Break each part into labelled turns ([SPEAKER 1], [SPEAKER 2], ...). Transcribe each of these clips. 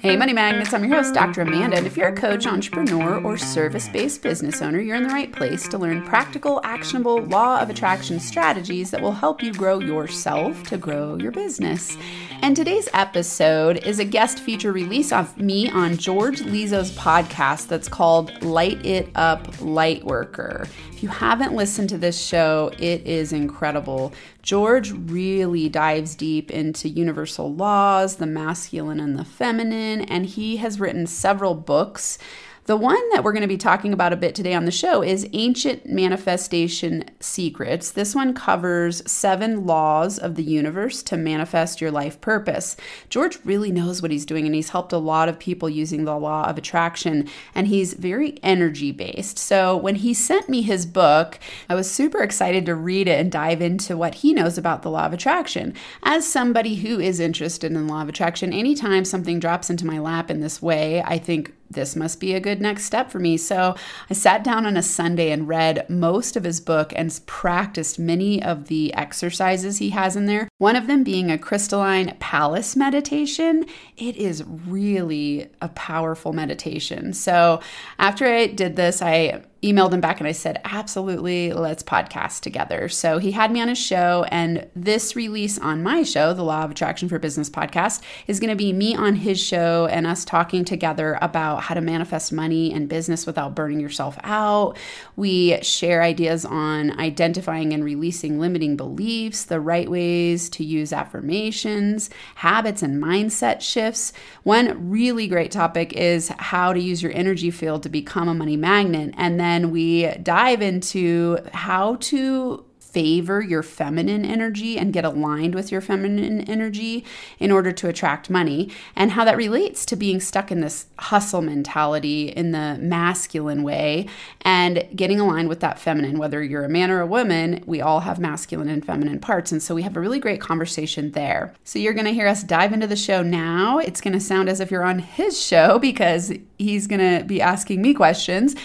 [SPEAKER 1] Hey, Money Magnets, I'm your host, Dr. Amanda, and if you're a coach, entrepreneur, or service-based business owner, you're in the right place to learn practical, actionable, law of attraction strategies that will help you grow yourself to grow your business. And today's episode is a guest feature release of me on George Lizos' podcast that's called Light It Up, Lightworker. If you haven't listened to this show, it is incredible. George really dives deep into universal laws, the masculine and the feminine, and he has written several books. The one that we're going to be talking about a bit today on the show is Ancient Manifestation Secrets. This one covers 7 laws of the universe to manifest your life purpose. George really knows what he's doing, and he's helped a lot of people using the law of attraction, and he's very energy-based. So when he sent me his book, I was super excited to read it and dive into what he knows about the law of attraction. As somebody who is interested in the law of attraction, anytime something drops into my lap in this way, I think, this must be a good next step for me. So I sat down on a Sunday and read most of his book and practiced many of the exercises he has in there. One of them being a crystalline palace meditation. It is really a powerful meditation. So after I did this, I emailed him back and I said, absolutely, let's podcast together. So he had me on his show, and this release on my show, the Law of Attraction for Business podcast, is going to be me on his show and us talking together about how to manifest money and business without burning yourself out. We share ideas on identifying and releasing limiting beliefs, the right ways to use affirmations, habits and mindset shifts. One really great topic is how to use your energy field to become a money magnet. And then we dive into how to favor your feminine energy and get aligned with your feminine energy in order to attract money, and how that relates to being stuck in this hustle mentality in the masculine way and getting aligned with that feminine. Whether you're a man or a woman, we all have masculine and feminine parts. And so we have a really great conversation there. So you're going to hear us dive into the show now. It's going to sound as if you're on his show because he's going to be asking me questions.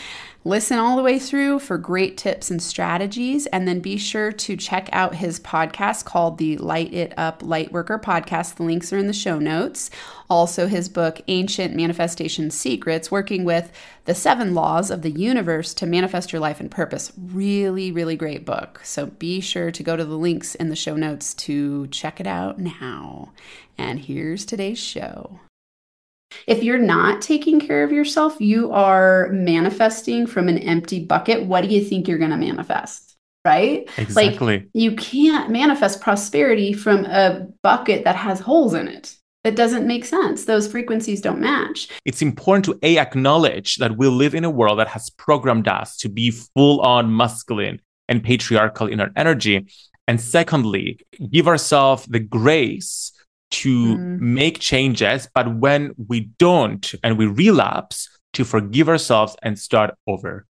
[SPEAKER 1] Listen all the way through for great tips and strategies, and then be sure to check out his podcast called the Light It Up Lightworker podcast. The links are in the show notes. Also, his book, Ancient Manifestation Secrets, working with the 7 laws of the universe to manifest your life and purpose. Really, really great book. So be sure to go to the links in the show notes to check it out now. And here's today's show. If you're not taking care of yourself, you are manifesting from an empty bucket. What do you think you're going to manifest? Right?
[SPEAKER 2] Exactly.
[SPEAKER 1] Like, you can't manifest prosperity from a bucket that has holes in it. It doesn't make sense. Those frequencies don't match.
[SPEAKER 2] It's important to acknowledge that we live in a world that has programmed us to be full-on masculine and patriarchal in our energy. And secondly, give ourselves the grace to make changes, but when we don't and we relapse, to forgive ourselves and start over.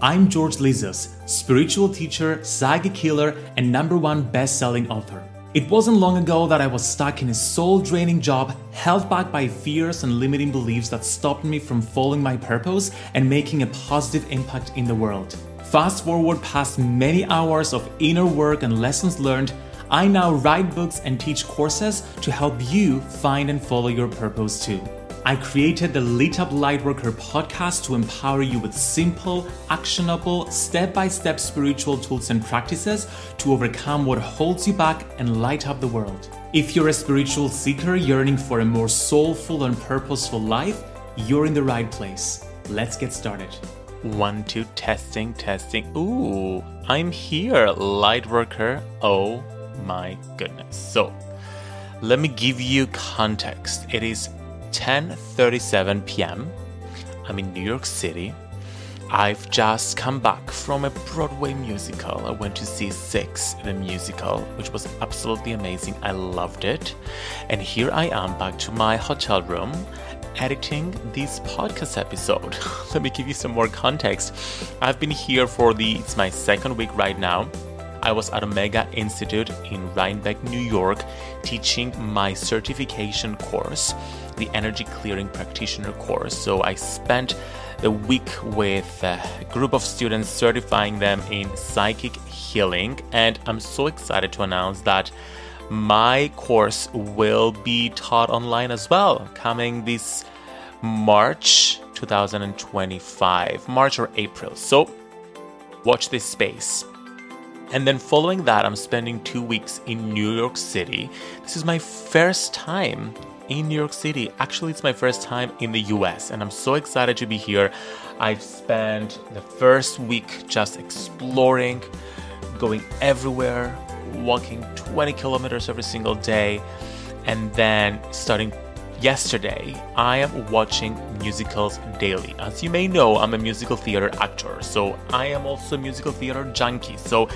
[SPEAKER 3] I'm George Lizos, spiritual teacher, psychic healer, and #1 best-selling author. It wasn't long ago that I was stuck in a soul-draining job, held back by fears and limiting beliefs that stopped me from following my purpose and making a positive impact in the world. Fast forward past many hours of inner work and lessons learned, I now write books and teach courses to help you find and follow your purpose too. I created the Lit Up Lightworker podcast to empower you with simple, actionable, step-by-step spiritual tools and practices to overcome what holds you back and light up the world. If you're a spiritual seeker yearning for a more soulful and purposeful life, you're in the right place. Let's get started.
[SPEAKER 2] 1, 2, testing. Ooh, I'm here, Lightworker. Oh my goodness. So let me give you context. It is 10:37 p.m. I'm in New York City. I've just come back from a Broadway musical. I went to see Six, the musical, which was absolutely amazing. I loved it. And here I am back to my hotel room editing this podcast episode. Let me give you some more context. I've been here it's my 2nd week right now. I was at Omega Institute in Rhinebeck, New York, teaching my certification course, the Energy Clearing Practitioner course. So I spent the week with a group of students certifying them in psychic healing. And I'm so excited to announce that My course will be taught online as well, coming this March 2025, March or April. So watch this space. And then following that, I'm spending 2 weeks in New York City. This is my first time in New York City. Actually, it's my first time in the US, and I'm so excited to be here. I've spent the first week just exploring, going everywhere, walking 20 kilometers every single day. And then starting yesterday, I am watching musicals daily. As you may know, I'm a musical theater actor, so I am also a musical theater junkie. So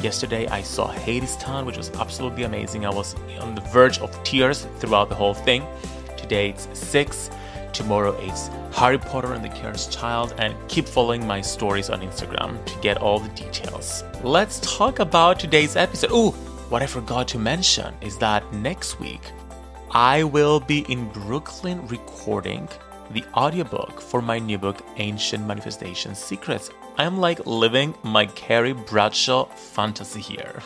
[SPEAKER 2] yesterday I saw Hadestown, which was absolutely amazing. I was on the verge of tears throughout the whole thing. Today it's 6. Tomorrow it's Harry Potter and the Cursed Child, and keep following my stories on Instagram to get all the details. Let's talk about today's episode. Oh, what I forgot to mention is that next week I will be in Brooklyn recording the audiobook for my new book, Ancient Manifestation Secrets. I'm like living my Carrie Bradshaw fantasy here.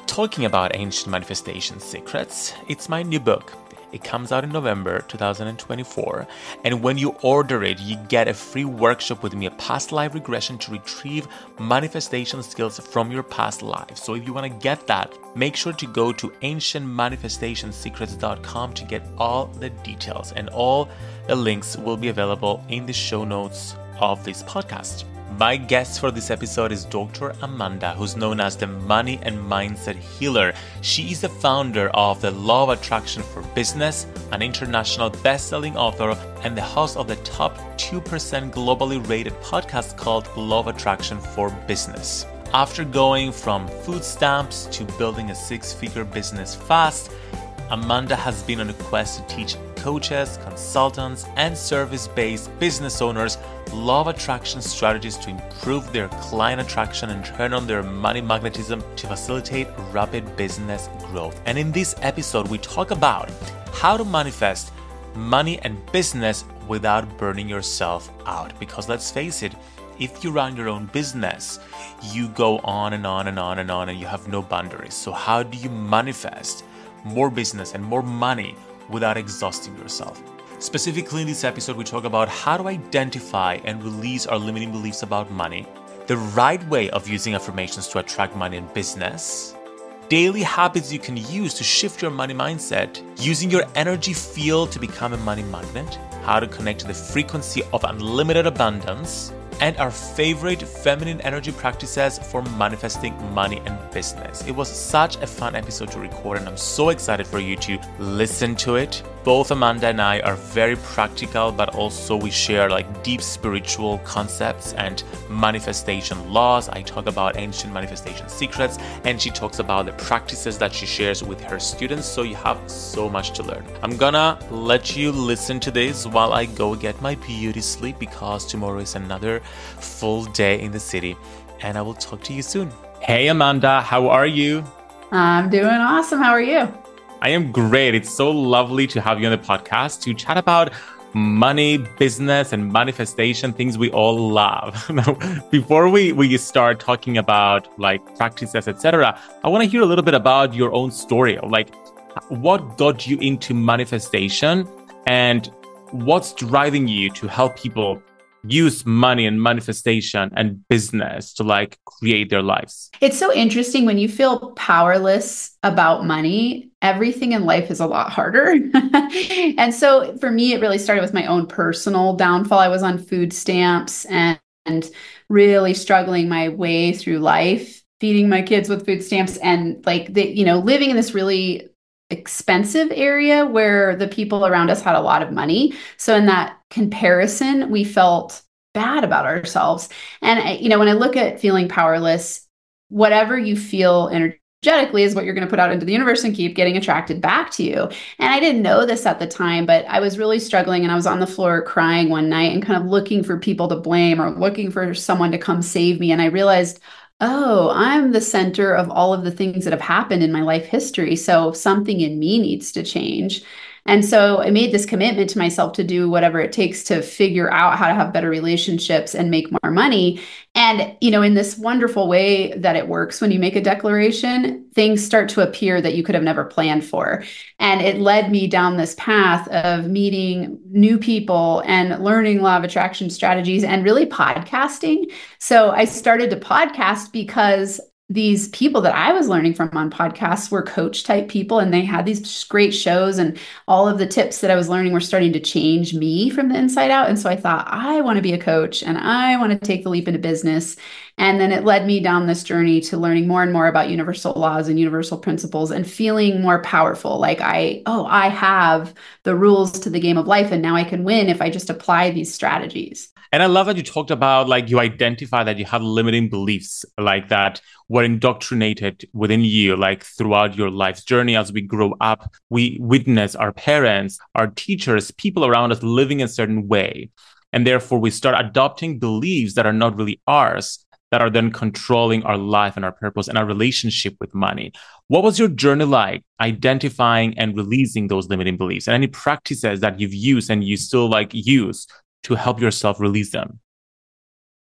[SPEAKER 2] Talking about Ancient Manifestation Secrets, it's my new book. It comes out in November 2024, and when you order it, you get a free workshop with me, a past life regression to retrieve manifestation skills from your past life. So if you want to get that, make sure to go to ancientmanifestationsecrets.com to get all the details, and all the links will be available in the show notes of this podcast. My guest for this episode is Dr. Amanda, who's known as the Money and Mindset Healer. She is the founder of the Law of Attraction for Business, an international best-selling author, and the host of the top 2% globally rated podcast called Law of Attraction for Business. After going from food stamps to building a 6-figure business fast, Amanda has been on a quest to teach coaches, consultants, and service-based business owners law of attraction strategies to improve their client attraction and turn on their money magnetism to facilitate rapid business growth. And in this episode, we talk about how to manifest money and business without burning yourself out. Because let's face it, if you run your own business, you go on and on and on and on, and you have no boundaries. So how do you manifest more business and more money without exhausting yourself? Specifically in this episode, we talk about how to identify and release our limiting beliefs about money, the right way of using affirmations to attract money in business, daily habits you can use to shift your money mindset, using your energy field to become a money magnet, how to connect to the frequency of unlimited abundance, and our favorite feminine energy practices for manifesting money and business. It was such a fun episode to record, and I'm so excited for you to listen to it. Both Amanda and I are very practical, but also we share like deep spiritual concepts and manifestation laws. I talk about ancient manifestation secrets, and she talks about the practices that she shares with her students. So you have so much to learn. I'm gonna let you listen to this while I go get my beauty sleep, because tomorrow is another full day in the city, and I will talk to you soon. Hey Amanda, how are you?
[SPEAKER 1] I'm doing awesome. How are you?
[SPEAKER 2] I am great. It's so lovely to have you on the podcast to chat about money, business, and manifestation, things we all love. Now, before we start talking about like practices, etc., I want to hear a little bit about your own story. Like, what got you into manifestation, and what's driving you to help people use money and manifestation and business to like create their lives?
[SPEAKER 1] It's so interesting when you feel powerless about money, everything in life is a lot harder. And so for me, it really started with my own personal downfall. I was on food stamps and really struggling my way through life, feeding my kids with food stamps, and like living in this really expensive area where the people around us had a lot of money. So in that comparison, we felt bad about ourselves. And when I look at feeling powerless, whatever you feel energetically is what you're going to put out into the universe and keep getting attracted back to you. And I didn't know this at the time, but I was really struggling, and I was on the floor crying one night and kind of looking for people to blame or looking for someone to come save me. And I realized, oh, I'm the center of all of the things that have happened in my life history. So something in me needs to change. And so I made this commitment to myself to do whatever it takes to figure out how to have better relationships and make more money. And, in this wonderful way that it works, when you make a declaration, things start to appear that you could have never planned for. And it led me down this path of meeting new people and learning law of attraction strategies and really podcasting. So I started to podcast because these people that I was learning from on podcasts were coach type people, and they had these great shows, and all of the tips that I was learning were starting to change me from the inside out. And so I thought, I want to be a coach and I want to take the leap into business. And then it led me down this journey to learning more and more about universal laws and universal principles and feeling more powerful. Like I have the rules to the game of life, and now I can win if I just apply these strategies.
[SPEAKER 2] And I love that you talked about like you identify that you have limiting beliefs like that were indoctrinated within you, like throughout your life's journey. As we grow up, we witness our parents, our teachers, people around us living a certain way. And therefore we start adopting beliefs that are not really ours, that are then controlling our life and our purpose and our relationship with money. What was your journey like identifying and releasing those limiting beliefs, and any practices that you've used and you still like use to help yourself release them?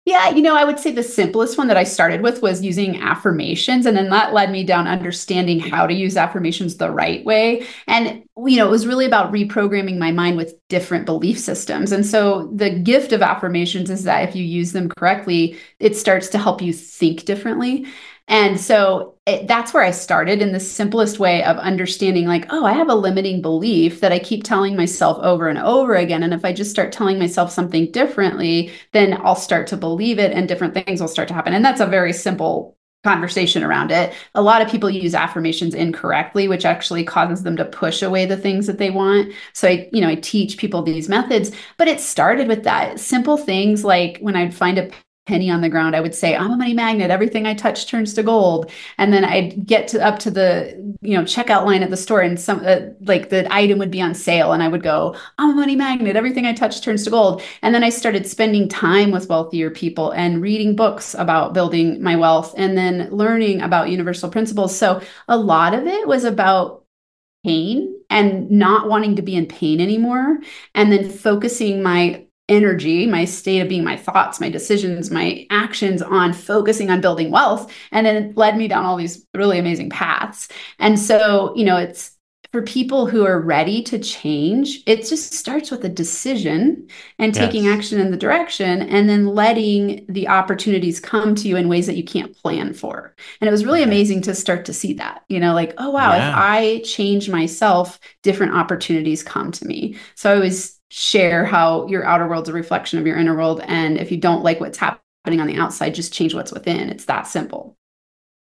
[SPEAKER 1] Yeah, I would say the simplest one that I started with was using affirmations. And then that led me down understanding how to use affirmations the right way. And, it was really about reprogramming my mind with different belief systems. And so the gift of affirmations is that if you use them correctly, it starts to help you think differently. And so that's where I started, in the simplest way of understanding, like, oh, I have a limiting belief that I keep telling myself over and over again. And if I just start telling myself something differently, then I'll start to believe it and different things will start to happen. And that's a very simple conversation around it. A lot of people use affirmations incorrectly, which actually causes them to push away the things that they want. So I teach people these methods, but it started with that simple things, like when I'd find a penny on the ground, I would say, I'm a money magnet. Everything I touch turns to gold. And then I'd get up to the, checkout line at the store, and some like the item would be on sale. And I would go, I'm a money magnet. Everything I touch turns to gold. And then I started spending time with wealthier people and reading books about building my wealth, and then learning about universal principles. So a lot of it was about pain and not wanting to be in pain anymore. And then focusing my energy, my state of being, my thoughts, my decisions, my actions on focusing on building wealth. And then it led me down all these really amazing paths. And so, it's for people who are ready to change, it just starts with a decision and taking action in the direction, and then letting the opportunities come to you in ways that you can't plan for. And it was really amazing to start to see that, like, oh, wow, if I change myself, different opportunities come to me. So I always share how your outer world's a reflection of your inner world. And if you don't like what's happening on the outside, just change what's within. It's that simple.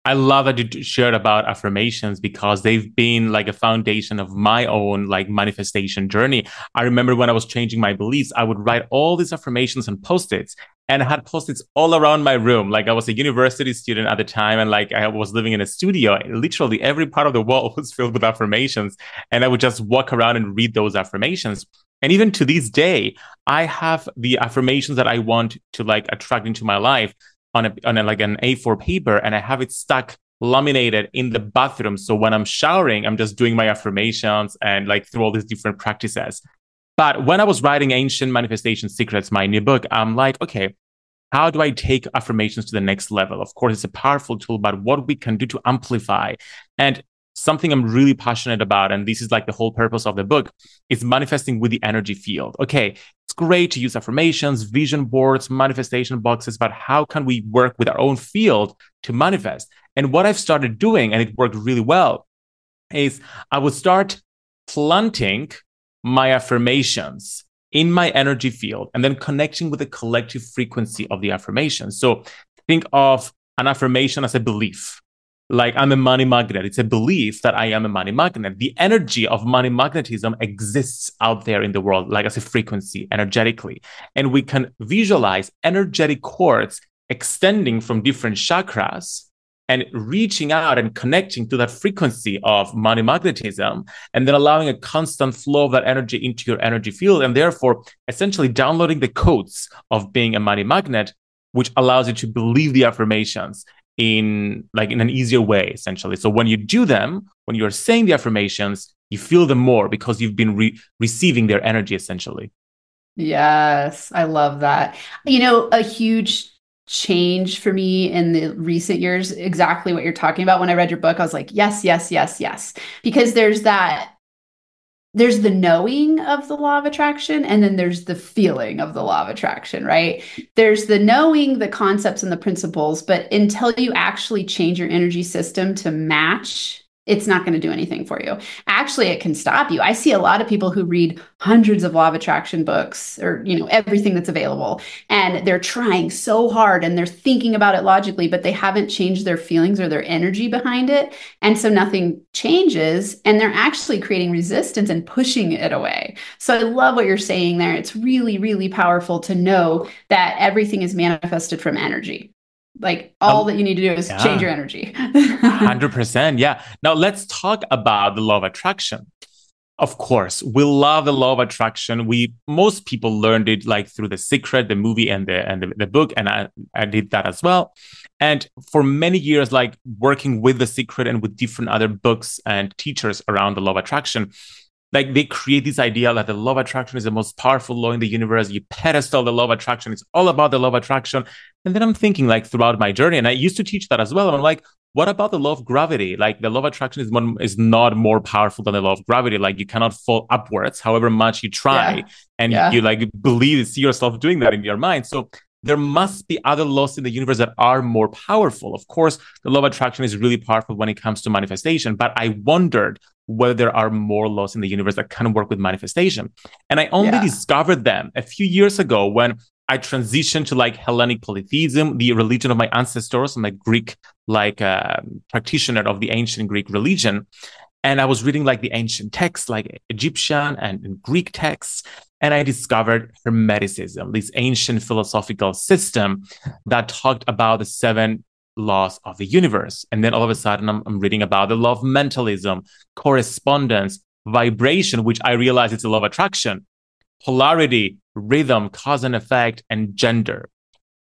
[SPEAKER 2] I love that you shared about affirmations, because they've been like a foundation of my own like manifestation journey. I remember when I was changing my beliefs, I would write all these affirmations on Post-its, and I had Post-its all around my room. Like I was a university student at the time, and like I was living in a studio. Literally every part of the wall was filled with affirmations, and I would just walk around and read those affirmations. And even to this day, I have the affirmations that I want to like attract into my life on like an A4 paper, and I have it stuck laminated in the bathroom. So when I'm showering, I'm just doing my affirmations and like through all these different practices. But when I was writing Ancient Manifestation Secrets, my new book, I'm like, okay, how do I take affirmations to the next level? Of course, it's a powerful tool, but what we can do to amplify. And something I'm really passionate about, and this is like the whole purpose of the book, is manifesting with the energy field. Okay, it's great to use affirmations, vision boards, manifestation boxes, but how can we work with our own field to manifest? And what I've started doing, and it worked really well, is I would start planting my affirmations in my energy field and then connecting with the collective frequency of the affirmation. So think of an affirmation as a belief. Like, I'm a money magnet. It's a belief that I am a money magnet. The energy of money magnetism exists out there in the world, like as a frequency, energetically. And we can visualize energetic cords extending from different chakras and reaching out and connecting to that frequency of money magnetism, and then allowing a constant flow of that energy into your energy field, and therefore essentially downloading the codes of being a money magnet, which allows you to believe the affirmations in an easier way, essentially. So when you do them, when you're saying the affirmations, You feel them more because you've been receiving their energy essentially.
[SPEAKER 1] Yes, I love that. A huge change for me in the recent years, exactly what you're talking about. When I read your book, I was like, yes, yes, yes, yes. Because there's the knowing of the law of attraction, and then there's the feeling of the law of attraction, right? There's the knowing the concepts and the principles, but until you actually change your energy system to match, it's not going to do anything for you. Actually, it can stop you. I see a lot of people who read hundreds of law of attraction books, or everything that's available, and they're trying so hard and they're thinking about it logically, but they haven't changed their feelings or their energy behind it. And so nothing changes, and they're actually creating resistance and pushing it away. So I love what you're saying there. It's really, really powerful to know that everything is manifested from energy. Like all that you need to do is change your energy.
[SPEAKER 2] 100%. Yeah. Now let's talk about the law of attraction. Of course, we love the law of attraction. Most people learned it like through The Secret, the movie, and the book, and I did that as well. And for many years, like working with The Secret and with different other books and teachers around the law of attraction, like they create this idea that the law of attraction is the most powerful law in the universe. You pedestal the law of attraction. It's all about the law of attraction. And then I'm thinking like throughout my journey, and I used to teach that as well. I'm like, what about the law of gravity? Like the law of attraction is not more powerful than the law of gravity. Like you cannot fall upwards, however much you try, and you like see yourself doing that in your mind. So there must be other laws in the universe that are more powerful. Of course, the law of attraction is really powerful when it comes to manifestation, but I wondered whether there are more laws in the universe that can work with manifestation. And I only discovered them a few years ago when I transitioned to like Hellenic polytheism, the religion of my ancestors. I'm a Greek practitioner of the ancient Greek religion. And I was reading like the ancient texts, like Egyptian and Greek texts. And I discovered Hermeticism, this ancient philosophical system that talked about the 7 laws of the universe. And then all of a sudden, I'm reading about the law of mentalism, correspondence, vibration, which I realized it's a law of attraction, polarity, rhythm, cause and effect, and gender.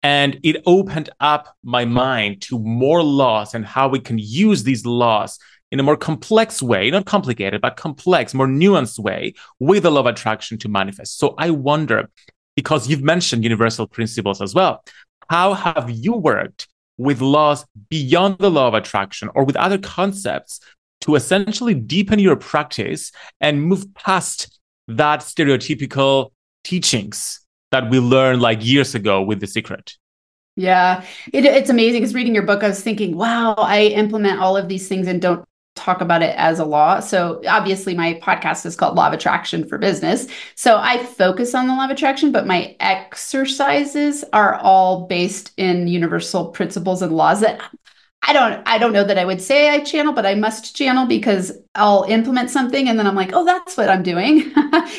[SPEAKER 2] And it opened up my mind to more laws and how we can use these laws in a more complex way, not complicated, but complex, more nuanced way with the law of attraction to manifest. So I wonder, because you've mentioned universal principles as well, how have you worked with laws beyond the law of attraction or with other concepts to essentially deepen your practice and move past that stereotypical teachings that we learned like years ago with The Secret?
[SPEAKER 1] Yeah, it's amazing because reading your book, I was thinking, wow, I implement all of these things and don't talk about it as a law. So obviously my podcast is called Law of Attraction for Business. So I focus on the law of attraction, but my exercises are all based in universal principles and laws that I don't know that I would say I channel, but I must channel because I'll implement something and then I'm like, oh, that's what I'm doing.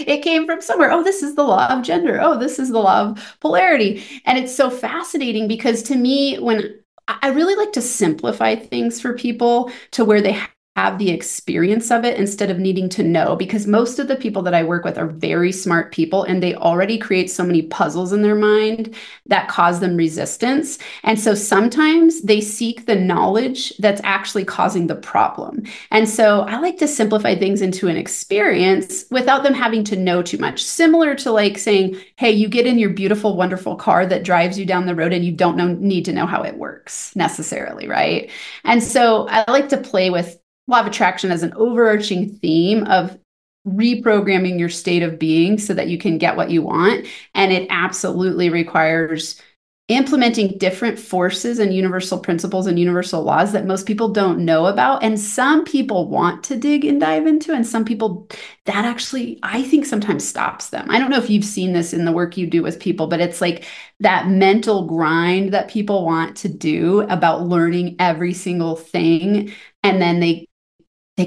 [SPEAKER 1] It came from somewhere. Oh, this is the law of gender. Oh, this is the law of polarity. And it's so fascinating because to me, when I really like to simplify things for people to where they have the experience of it instead of needing to know, because most of the people that I work with are very smart people and they already create so many puzzles in their mind that cause them resistance. And so sometimes they seek the knowledge that's actually causing the problem. And so I like to simplify things into an experience without them having to know too much. Similar to like saying, hey, you get in your beautiful, wonderful car that drives you down the road and you don't need to know how it works necessarily, right? And so I like to play with law of attraction as an overarching theme of reprogramming your state of being so that you can get what you want. And it absolutely requires implementing different forces and universal principles and universal laws that most people don't know about. And some people want to dig and dive into, and some people that actually, I think sometimes stops them. I don't know if you've seen this in the work you do with people, but it's like that mental grind that people want to do about learning every single thing. And then they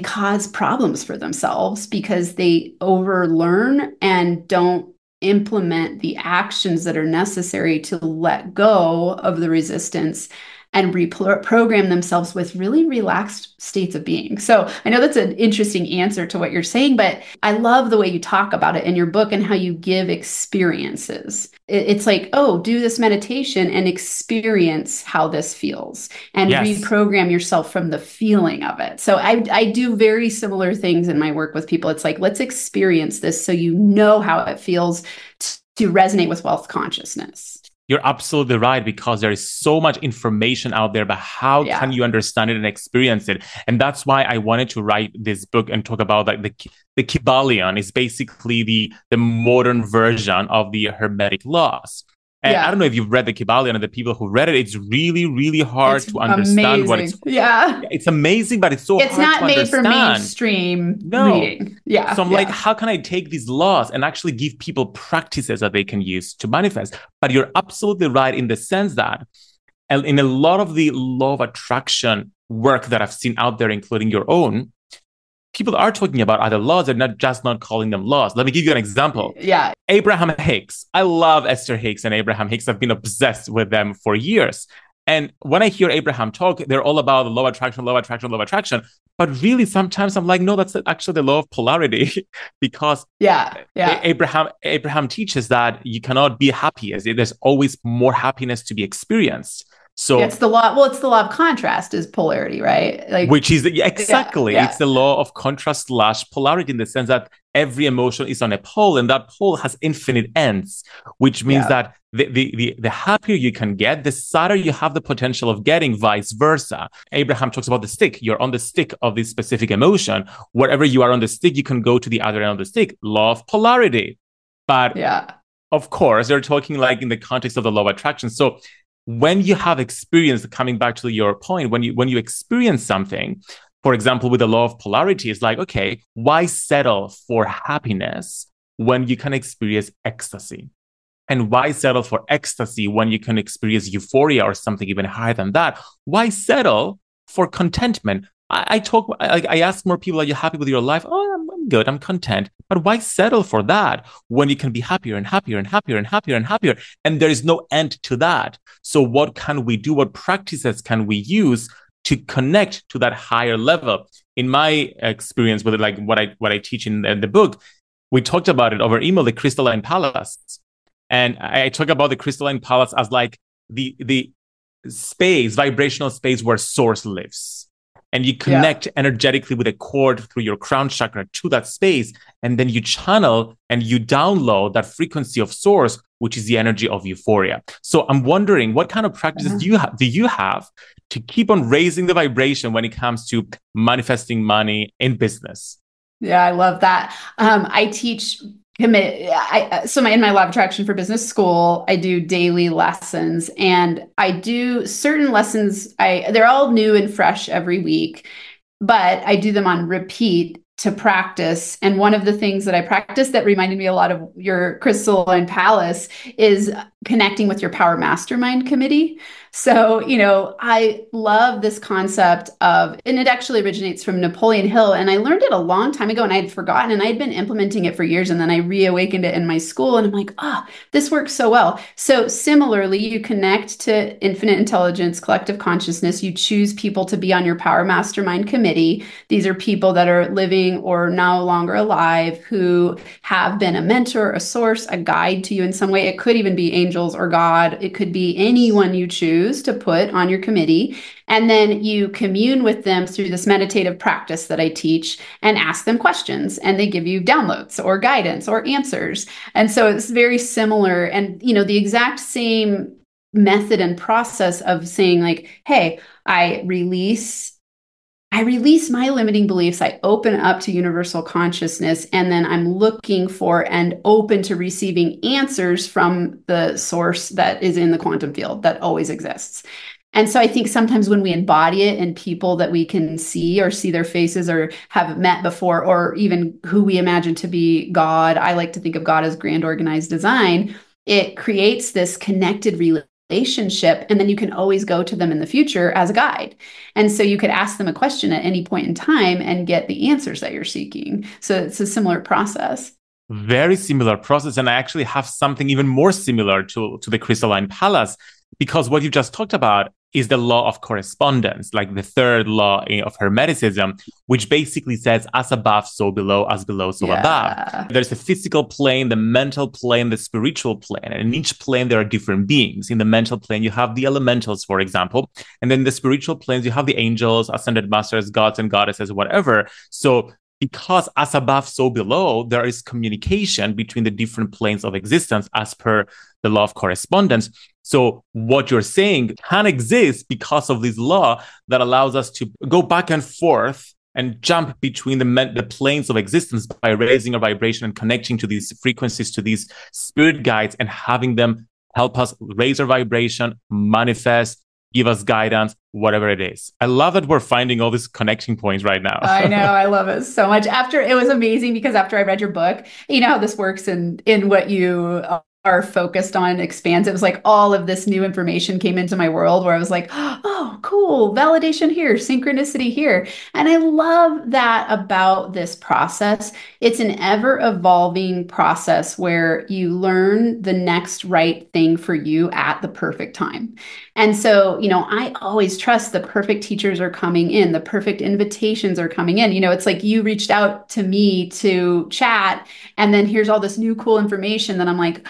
[SPEAKER 1] cause problems for themselves because they overlearn and don't implement the actions that are necessary to let go of the resistance and reprogram themselves with really relaxed states of being. So I know that's an interesting answer to what you're saying, but I love the way you talk about it in your book and how you give experiences. It's like, oh, do this meditation and experience how this feels and reprogram yourself from the feeling of it. So I do very similar things in my work with people. It's like, let's experience this so you know how it feels to resonate with wealth consciousness.
[SPEAKER 2] You're absolutely right, because there is so much information out there, but how can you understand it and experience it? And that's why I wanted to write this book and talk about like the Kybalion is basically the modern version of the Hermetic laws. And I don't know if you've read the Kybalion, and the people who read it, it's really, really hard to understand what it's. It's amazing, but it's so hard to understand. It's not made for mainstream
[SPEAKER 1] reading.
[SPEAKER 2] So I'm like, how can I take these laws and actually give people practices that they can use to manifest? But you're absolutely right in the sense that in a lot of the law of attraction work that I've seen out there, including your own, people are talking about other laws and not calling them laws. Let me give you an example. Abraham Hicks. I love Esther Hicks and Abraham Hicks. I've been obsessed with them for years. And when I hear Abraham talk, they're all about the law of attraction, law of attraction, law of attraction. But really, sometimes I'm like, no, that's actually the law of polarity, because Abraham teaches that you cannot be happy. There's always more happiness to be experienced. So
[SPEAKER 1] it's the law. Well, it's the law of contrast is polarity, right? Like,
[SPEAKER 2] which is exactly it's the law of contrast / polarity, in the sense that every emotion is on a pole, and that pole has infinite ends, which means that the happier you can get, the sadder you have the potential of getting, vice versa. Abraham talks about the stick. You're on the stick of this specific emotion. Wherever you are on the stick, you can go to the other end of the stick. Law of polarity. But of course, they're talking like in the context of the law of attraction. So when you have experience, coming back to your point, when you experience something, for example, with the law of polarity, it's like, okay, why settle for happiness when you can experience ecstasy? And why settle for ecstasy when you can experience euphoria or something even higher than that? Why settle for contentment? I ask more people, are you happy with your life? Oh, I'm good, I'm content. But why settle for that when you can be happier and happier and happier and happier and happier? And there is no end to that. So what can we do? What practices can we use to connect to that higher level? In my experience with it, like what I teach in the book, we talked about it over email, the crystalline palace. And I talk about the crystalline palace as like the space, vibrational space where source lives. And you connect energetically with a cord through your crown chakra to that space. And then you channel and you download that frequency of source, which is the energy of euphoria. So I'm wondering, what kind of practices do you have to keep on raising the vibration when it comes to manifesting money in business?
[SPEAKER 1] Yeah, I love that. I teach in my law of attraction for business school, I do daily lessons, and I do certain lessons. They're all new and fresh every week, but I do them on repeat to practice. And one of the things that I practice that reminded me a lot of your crystalline palace is connecting with your power mastermind committee. So, I love this concept of, and it actually originates from Napoleon Hill. And I learned it a long time ago and I had forgotten, and I had been implementing it for years. And then I reawakened it in my school and I'm like, this works so well. So similarly, you connect to infinite intelligence, collective consciousness. You choose people to be on your power mastermind committee. These are people that are living or no longer alive who have been a mentor, a source, a guide to you in some way. It could even be angels or God. It could be anyone you choose to put on your committee. And then you commune with them through this meditative practice that I teach and ask them questions, and they give you downloads or guidance or answers. And so it's very similar, and the exact same method and process of saying like, hey, I release my limiting beliefs. I open up to universal consciousness, and then I'm looking for and open to receiving answers from the source that is in the quantum field that always exists. And so I think sometimes when we embody it in people that we can see or see their faces or have met before, or even who we imagine to be God, I like to think of God as grand organized design, it creates this connected relationship, and then you can always go to them in the future as a guide. And so you could ask them a question at any point in time and get the answers that you're seeking. So it's a similar process.
[SPEAKER 2] Very similar process. And I actually have something even more similar to the crystalline palace, because what you just talked about, is the law of correspondence, like the third law of Hermeticism, which basically says, as above, so below, so above. There's a physical plane, the mental plane, the spiritual plane. And in each plane, there are different beings. In the mental plane, you have the elementals, for example. And then the spiritual planes, you have the angels, ascended masters, gods and goddesses, whatever. So because as above, so below, there is communication between the different planes of existence as per the law of correspondence. So what you're saying can exist because of this law that allows us to go back and forth and jump between the planes of existence by raising our vibration and connecting to these frequencies, to these spirit guides, and having them help us raise our vibration, manifest, give us guidance, whatever it is. I love that we're finding all these connecting points right now.
[SPEAKER 1] I know. I love it so much. It was amazing because after I read your book, you know how this works in what you are focused on expands. It was like all of this new information came into my world where I was like, oh, cool. Validation here, synchronicity here. And I love that about this process. It's an ever evolving process where you learn the next right thing for you at the perfect time. And so, you know, I always trust the perfect teachers are coming in, the perfect invitations are coming in. You know, it's like you reached out to me to chat, and then here's all this new cool information that I'm like,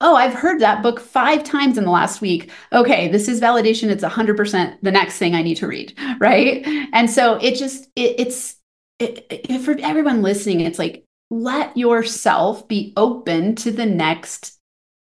[SPEAKER 1] oh, I've heard that book 5 times in the last week. Okay, this is validation. It's 100% the next thing I need to read, right? And so it's for everyone listening, it's like, let yourself be open to the next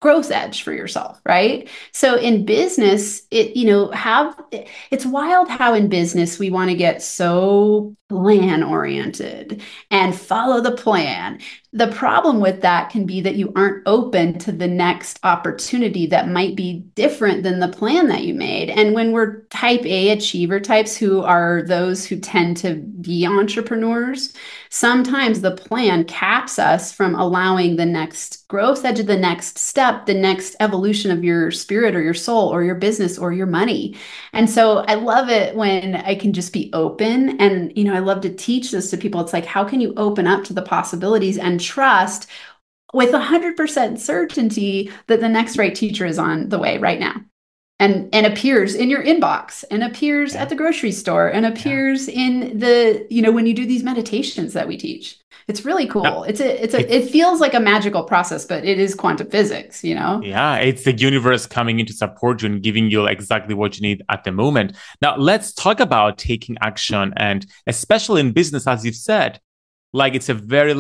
[SPEAKER 1] growth edge for yourself, right? So in business, it's wild how in business we want to get so plan oriented and follow the plan. The problem with that can be that you aren't open to the next opportunity that might be different than the plan that you made. And when we're type A achiever types, who are those who tend to be entrepreneurs, sometimes the plan caps us from allowing the next growth edge of the next step, the next evolution of your spirit or your soul or your business or your money. And so I love it when I can just be open. And, you know, I love to teach this to people. It's like, how can you open up to the possibilities and trust with 100% certainty that the next right teacher is on the way right now? And appears in your inbox, and appears at the grocery store, and appears in the, you know, when you do these meditations that we teach. It's really cool. It feels like a magical process, but it is quantum physics, you know?
[SPEAKER 2] Yeah, it's the universe coming in to support you and giving you exactly what you need at the moment. Now, let's talk about taking action, and especially in business, as you've said, like it's a very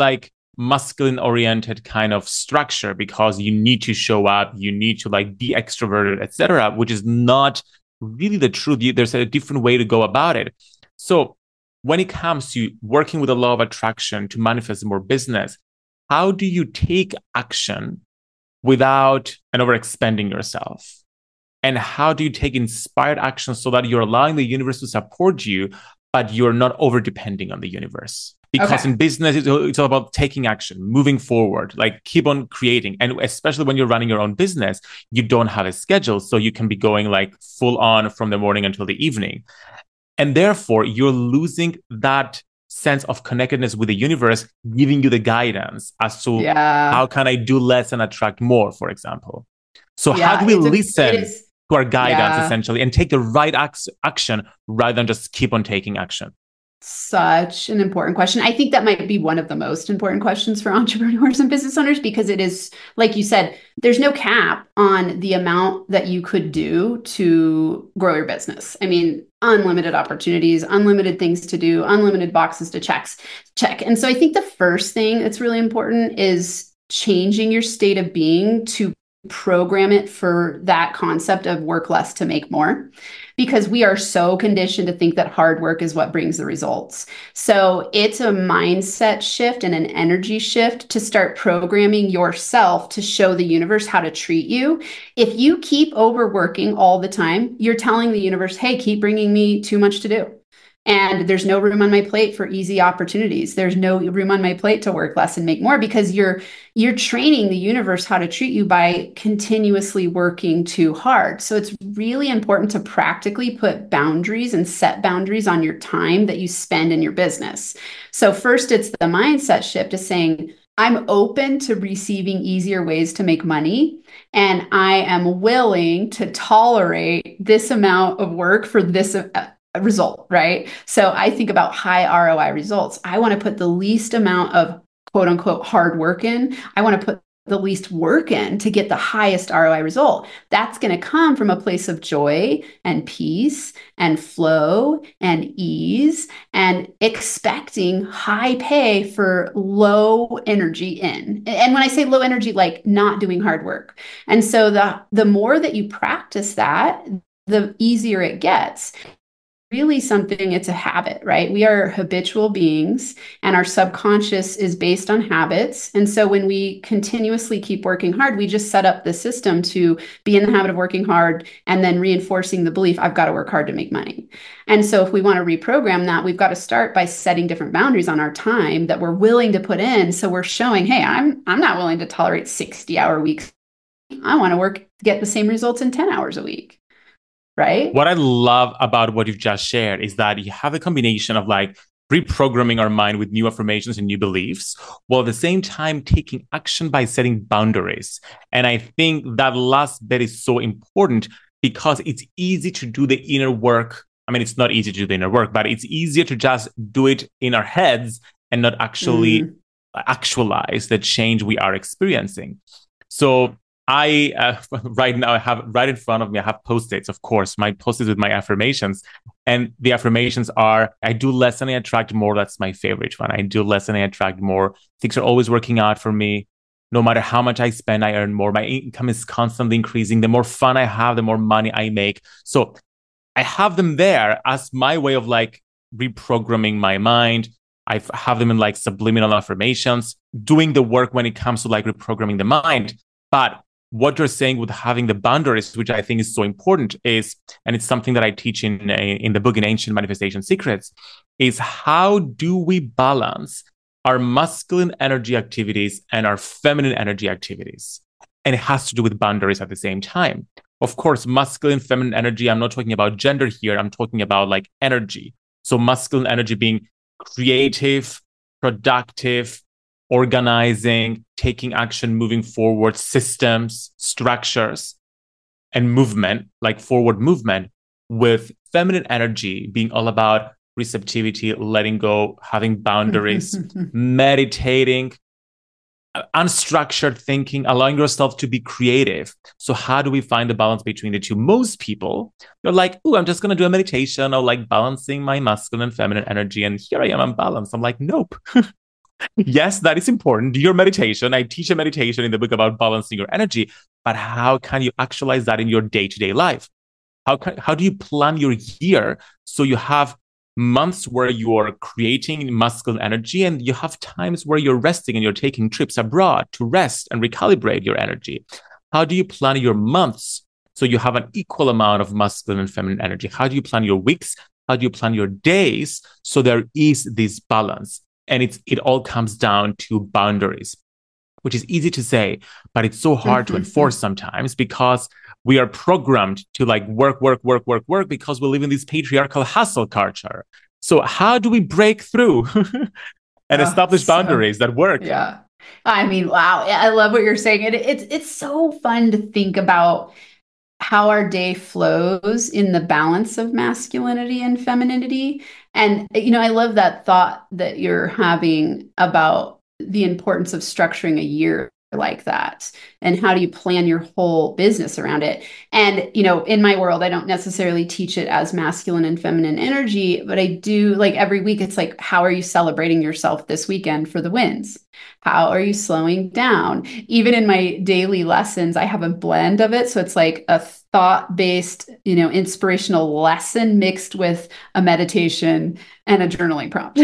[SPEAKER 2] masculine oriented kind of structure, because you need to show up, you need to be extroverted, etc., which is not really the truth. There's a different way to go about it. So when it comes to working with the law of attraction to manifest more business, how do you take action without overexpending yourself? And how do you take inspired action so that you're allowing the universe to support you, but you're not over depending on the universe? Because in business, it's all about taking action, moving forward, keep on creating. And especially when you're running your own business, you don't have a schedule. So you can be going full on from the morning until the evening. And therefore, you're losing that sense of connectedness with the universe, giving you the guidance as to how can I do less and attract more, for example. So how do we listen to our guidance, essentially, and take the right action rather than just keep on taking action?
[SPEAKER 1] Such an important question. I think that might be one of the most important questions for entrepreneurs and business owners, because it is, like you said, there's no cap on the amount that you could do to grow your business. I mean, unlimited opportunities, unlimited things to do, unlimited boxes to check. And so I think the first thing that's really important is changing your state of being to program it for that concept of work less to make more, because we are so conditioned to think that hard work is what brings the results. So it's a mindset shift and an energy shift to start programming yourself to show the universe how to treat you. If you keep overworking all the time, you're telling the universe, hey, keep bringing me too much to do. And there's no room on my plate for easy opportunities. There's no room on my plate to work less and make more, because you're training the universe how to treat you by continuously working too hard. So it's really important to practically put boundaries and set boundaries on your time that you spend in your business. So first, it's the mindset shift of saying, I'm open to receiving easier ways to make money, and I am willing to tolerate this amount of work for this result, right? So I think about high ROI results. I want to put the least amount of quote unquote hard work in. I want to put the least work in to get the highest ROI result. That's going to come from a place of joy and peace and flow and ease and expecting high pay for low energy in. And when I say low energy, like not doing hard work. And so the more that you practice that, the easier it gets. Really something, it's a habit, right? We are habitual beings and our subconscious is based on habits. And so when we continuously keep working hard, we just set up the system to be in the habit of working hard and then reinforcing the belief, I've got to work hard to make money. And so if we want to reprogram that, we've got to start by setting different boundaries on our time that we're willing to put in. So we're showing, hey, I'm not willing to tolerate 60-hour weeks. I want to work to get the same results in 10 hours a week. Right?
[SPEAKER 2] What I love about what you've just shared is that you have a combination of like reprogramming our mind with new affirmations and new beliefs, while at the same time taking action by setting boundaries. And I think that last bit is so important because it's easy to do the inner work. I mean, it's not easy to do the inner work, but it's easier to just do it in our heads and not actually actualize the change we are experiencing. So I right now I have right in front of me, I have post-its, of course, my post-its with my affirmations. And the affirmations are, I do less and I attract more. That's my favorite one. I do less and I attract more. Things are always working out for me. No matter how much I spend, I earn more. My income is constantly increasing. The more fun I have, the more money I make. So I have them there as my way of like reprogramming my mind. I have them in like subliminal affirmations, doing the work when it comes to like reprogramming the mind. But what you're saying with having the boundaries, which I think is so important, is, and it's something that I teach in the book in Ancient Manifestation Secrets, is how do we balance our masculine energy activities and our feminine energy activities? And it has to do with boundaries at the same time. Of course, masculine, feminine energy, I'm not talking about gender here. I'm talking about like energy. So masculine energy being creative, productive, organizing, taking action, moving forward, systems, structures, and movement, like forward movement, with feminine energy being all about receptivity, letting go, having boundaries, meditating, unstructured thinking, allowing yourself to be creative. So how do we find the balance between the two? Most people, they're like, oh, I'm just going to do a meditation or like balancing my masculine and feminine energy. And here I am, I'm balanced. I'm like, nope. Yes, that is important. Do your meditation. I teach a meditation in the book about balancing your energy, but how can you actualize that in your day-to-day life? How do you plan your year so you have months where you're creating masculine energy and you have times where you're resting and you're taking trips abroad to rest and recalibrate your energy? How do you plan your months so you have an equal amount of masculine and feminine energy? How do you plan your weeks? How do you plan your days so there is this balance? And it all comes down to boundaries, which is easy to say, but it's so hard to enforce sometimes because we are programmed to like work because we live in this patriarchal hustle culture. So how do we break through and establish boundaries that work?
[SPEAKER 1] Yeah. I mean, wow. I love what you're saying. It's so fun to think about how our day flows in the balance of masculinity and femininity. And, I love that thought that you're having about the importance of structuring a year like that. And how do you plan your whole business around it? And, in my world, I don't necessarily teach it as masculine and feminine energy, but I do, like, every week, it's like, how are you celebrating yourself this weekend for the wins? How are you slowing down? Even in my daily lessons, I have a blend of it. So it's like a thought-based, inspirational lesson mixed with a meditation and a journaling prompt, so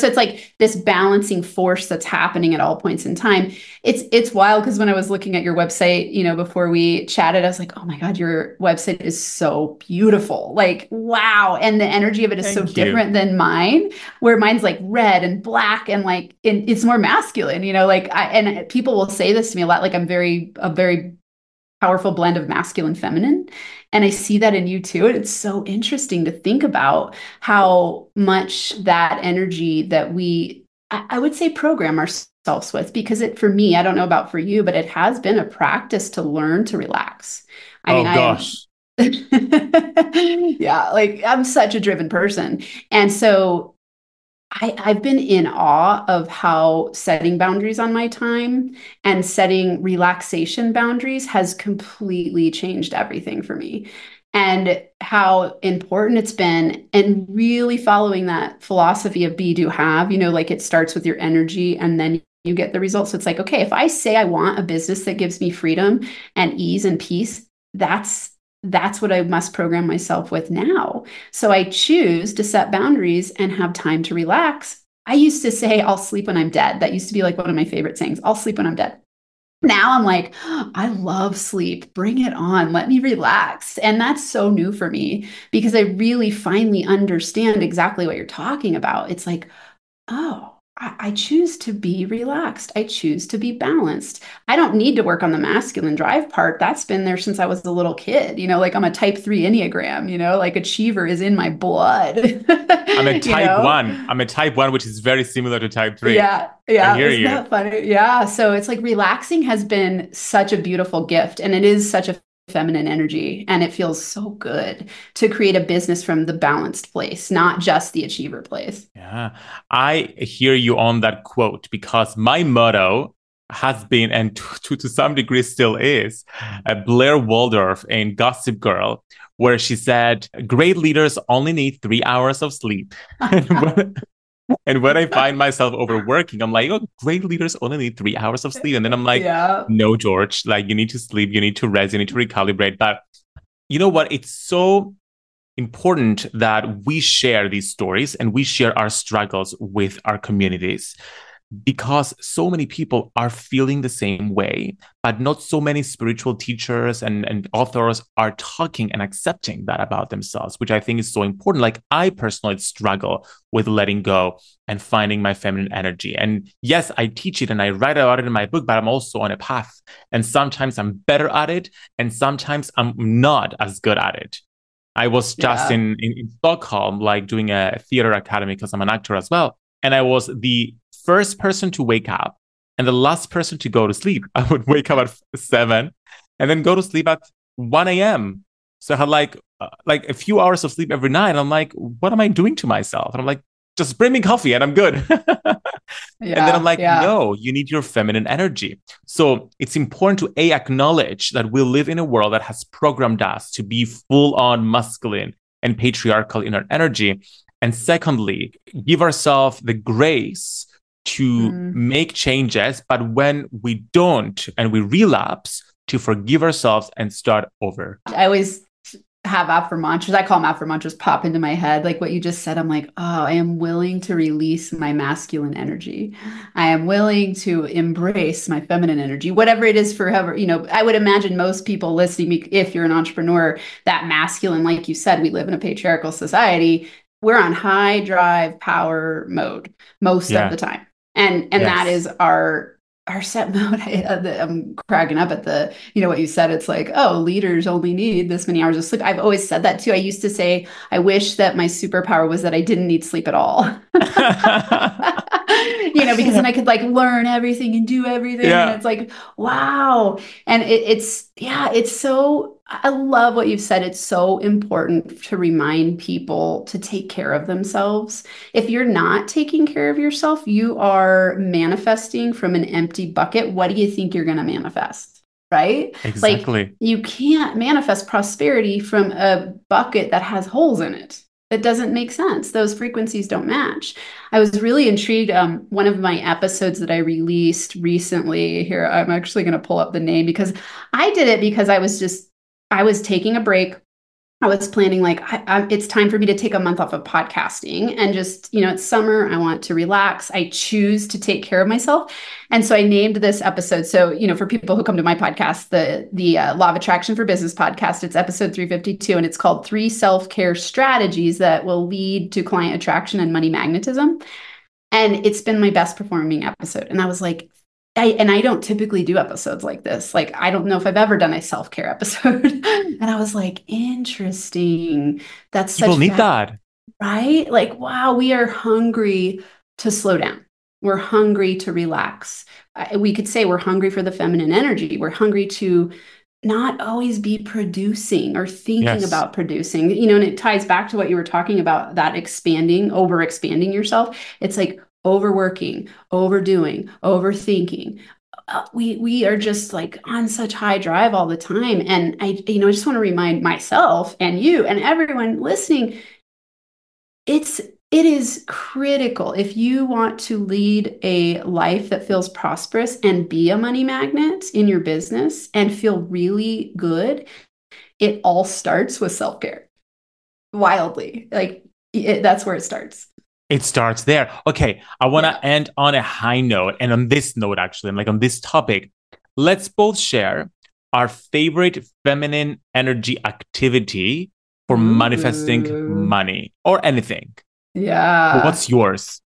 [SPEAKER 1] it's like this balancing force that's happening at all points in time. It's wild because when I was looking at your website, before we chatted, I was like, oh my God, your website is so beautiful. Like, wow. And the energy of it is so different than mine, where mine's like red and black and like, it's more masculine, and people will say this to me a lot, like I'm a very powerful blend of masculine, feminine. And I see that in you too. And it's so interesting to think about how much that energy that I would say program ourselves ourselves with, because it, for me, I don't know about for you, but it has been a practice to learn to relax. I mean,
[SPEAKER 2] Oh
[SPEAKER 1] I am,
[SPEAKER 2] gosh.
[SPEAKER 1] yeah, like I'm such a driven person. And so I've been in awe of how setting boundaries on my time and setting relaxation boundaries has completely changed everything for me. And how important it's been, and really following that philosophy of be, do, have, like it starts with your energy and then you get the results. So it's like, okay, if I say I want a business that gives me freedom and ease and peace, that's what I must program myself with now. So I choose to set boundaries and have time to relax. I used to say, I'll sleep when I'm dead. That used to be like one of my favorite sayings. I'll sleep when I'm dead. Now I'm like, I love sleep. Bring it on. Let me relax. And that's so new for me because I really finally understand exactly what you're talking about. It's like, oh, I choose to be relaxed. I choose to be balanced. I don't need to work on the masculine drive part. That's been there since I was a little kid. Like I'm a type 3 Enneagram, like achiever is in my blood.
[SPEAKER 2] I'm a
[SPEAKER 1] you
[SPEAKER 2] type
[SPEAKER 1] know?
[SPEAKER 2] one. I'm a type one, which is very similar to type three.
[SPEAKER 1] Yeah,
[SPEAKER 2] I
[SPEAKER 1] yeah.
[SPEAKER 2] hear
[SPEAKER 1] Isn't
[SPEAKER 2] you.
[SPEAKER 1] that funny? Yeah. So it's like relaxing has been such a beautiful gift, and it is such a feminine energy, and it feels so good to create a business from the balanced place, not just the achiever place.
[SPEAKER 2] Yeah, I hear you on that quote because my motto has been, and to some degree still is, Blair Waldorf in Gossip Girl, where she said, "Great leaders only need 3 hours of sleep." And when I find myself overworking, I'm like, "Oh, great leaders only need 3 hours of sleep," and then I'm like,
[SPEAKER 1] Yeah.
[SPEAKER 2] "No, George, like you need to sleep, you need to rest, you need to recalibrate." But you know what? It's so important that we share these stories and we share our struggles with our communities because so many people are feeling the same way, but not so many spiritual teachers and authors are talking and accepting that about themselves, which I think is so important. Like I personally struggle with letting go and finding my feminine energy. And yes, I teach it and I write about it in my book, but I'm also on a path. And sometimes I'm better at it, and sometimes I'm not as good at it. I was just
[SPEAKER 1] Yeah.
[SPEAKER 2] in Stockholm, like doing a theater academy because I'm an actor as well. And I was the first person to wake up and the last person to go to sleep. I would wake up at 7 and then go to sleep at 1 a.m. So I had like a few hours of sleep every night. And I'm like, what am I doing to myself? And I'm like, just bring me coffee and I'm good. And then I'm
[SPEAKER 1] Yeah.
[SPEAKER 2] like,
[SPEAKER 1] Yeah.
[SPEAKER 2] no, you need your feminine energy. So it's important to acknowledge that we live in a world that has programmed us to be full on masculine and patriarchal in our energy. And secondly, give ourselves the grace to
[SPEAKER 1] Mm.
[SPEAKER 2] make changes. But when we don't and we relapse, to forgive ourselves and start over.
[SPEAKER 1] I always have affirmations. I call them affirmations pop into my head. Like what you just said, I'm like, oh, I am willing to release my masculine energy. I am willing to embrace my feminine energy, whatever it is for whoever, I would imagine most people listening, if you're an entrepreneur, that masculine, like you said, we live in a patriarchal society. We're on high drive power mode most of
[SPEAKER 2] Yeah.
[SPEAKER 1] the time. And that
[SPEAKER 2] Yes.
[SPEAKER 1] is our set mode. I'm cracking up at what you said. It's like, oh, leaders only need this many hours of sleep. I've always said that too. I used to say, I wish that my superpower was that I didn't need sleep at all. Because then I could like learn everything and do everything. And
[SPEAKER 2] Yeah.
[SPEAKER 1] it's like, wow. And it's so, I love what you've said. It's so important to remind people to take care of themselves. If you're not taking care of yourself, you are manifesting from an empty bucket. What do you think you're going to manifest? Right? Like
[SPEAKER 2] Exactly.
[SPEAKER 1] you can't manifest prosperity from a bucket that has holes in it. That doesn't make sense. Those frequencies don't match. I was really intrigued. One of my episodes that I released recently here, I'm actually going to pull up the name because I did it because I was taking a break. I was planning like it's time for me to take a month off of podcasting and just, it's summer. I want to relax. I choose to take care of myself. And so I named this episode. So, for people who come to my podcast, the Law of Attraction for Business podcast, it's episode 352, and it's called 3 Self-Care Strategies That Will Lead to Client Attraction and Money Magnetism. And it's been my best performing episode. And I was like, I don't typically do episodes like this. Like, I don't know if I've ever done a self-care episode. And I was like, interesting. That's
[SPEAKER 2] People
[SPEAKER 1] such
[SPEAKER 2] need
[SPEAKER 1] fat,
[SPEAKER 2] that.
[SPEAKER 1] right? Like, wow, we are hungry to slow down. We're hungry to relax. We could say we're hungry for the feminine energy. We're hungry to not always be producing or thinking
[SPEAKER 2] Yes.
[SPEAKER 1] about producing, and it ties back to what you were talking about, that over expanding yourself. It's like overworking, overdoing, overthinking. We are just like on such high drive all the time. And I just want to remind myself and you and everyone listening, it is critical if you want to lead a life that feels prosperous and be a money magnet in your business and feel really good. It all starts with self-care. Wildly. That's where it starts.
[SPEAKER 2] It starts there. Okay, I want to end on a high note. And on this note, actually, like on this topic, let's both share our favorite feminine energy activity for manifesting money or anything.
[SPEAKER 1] Yeah.
[SPEAKER 2] What's yours?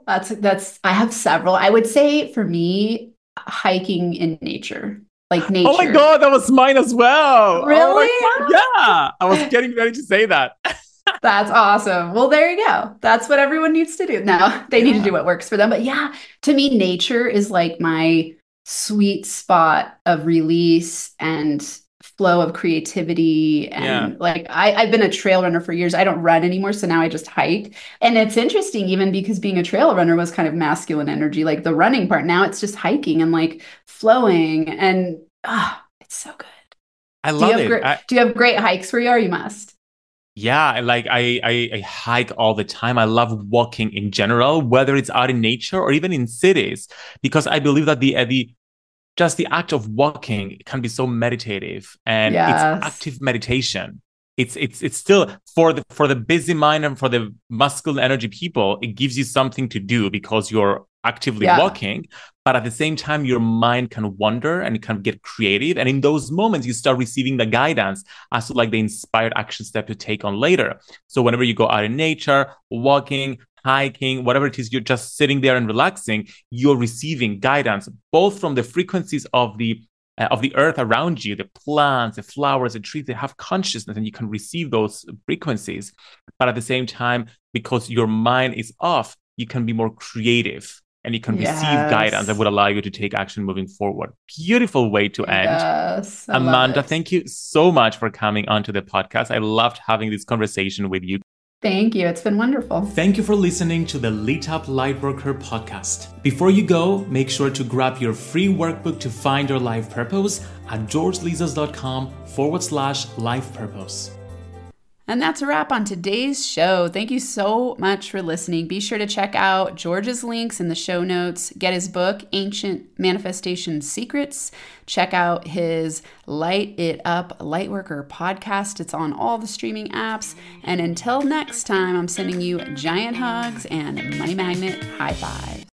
[SPEAKER 1] I have several. I would say for me, hiking in nature, like nature.
[SPEAKER 2] Oh my God, that was mine as well.
[SPEAKER 1] Really?
[SPEAKER 2] Oh yeah. I was getting ready to say that.
[SPEAKER 1] That's awesome. Well, there you go. That's what everyone needs to do. Now they need to do what works for them. But yeah, to me, nature is like my sweet spot of release and flow of creativity. And I've been a trail runner for years. I don't run anymore. So now I just hike. And it's interesting, even because being a trail runner was kind of masculine energy, like the running part. Now it's just hiking and like flowing. And it's so good.
[SPEAKER 2] I love it.
[SPEAKER 1] Do you have great hikes where you are? You must.
[SPEAKER 2] Yeah, like I hike all the time. I love walking in general, whether it's out in nature or even in cities, because I believe that just the act of walking can be so meditative, and it's active meditation. It's still for the busy mind and for the masculine energy people, it gives you something to do because you're actively walking, but at the same time, your mind can wander and it can get creative. And in those moments, you start receiving the guidance as to like the inspired action step to take on later. So whenever you go out in nature, walking, hiking, whatever it is, you're just sitting there and relaxing, you're receiving guidance, both from the frequencies of the earth around you, the plants, the flowers, the trees. They have consciousness and you can receive those frequencies. But at the same time, because your mind is off, you can be more creative and you can receive guidance that would allow you to take action moving forward. Beautiful way to end.
[SPEAKER 1] Yes,
[SPEAKER 2] Amanda, thank you so much for coming onto the podcast. I loved having this conversation with you.
[SPEAKER 1] Thank you. It's been wonderful.
[SPEAKER 3] Thank you for listening to the Lit Up Lightworker podcast. Before you go, make sure to grab your free workbook to find your life purpose at georgelizos.com/life purpose.
[SPEAKER 1] And that's a wrap on today's show. Thank you so much for listening. Be sure to check out George's links in the show notes. Get his book, Ancient Manifestation Secrets. Check out his Light It Up Lightworker podcast. It's on all the streaming apps. And until next time, I'm sending you giant hugs and money magnet high fives.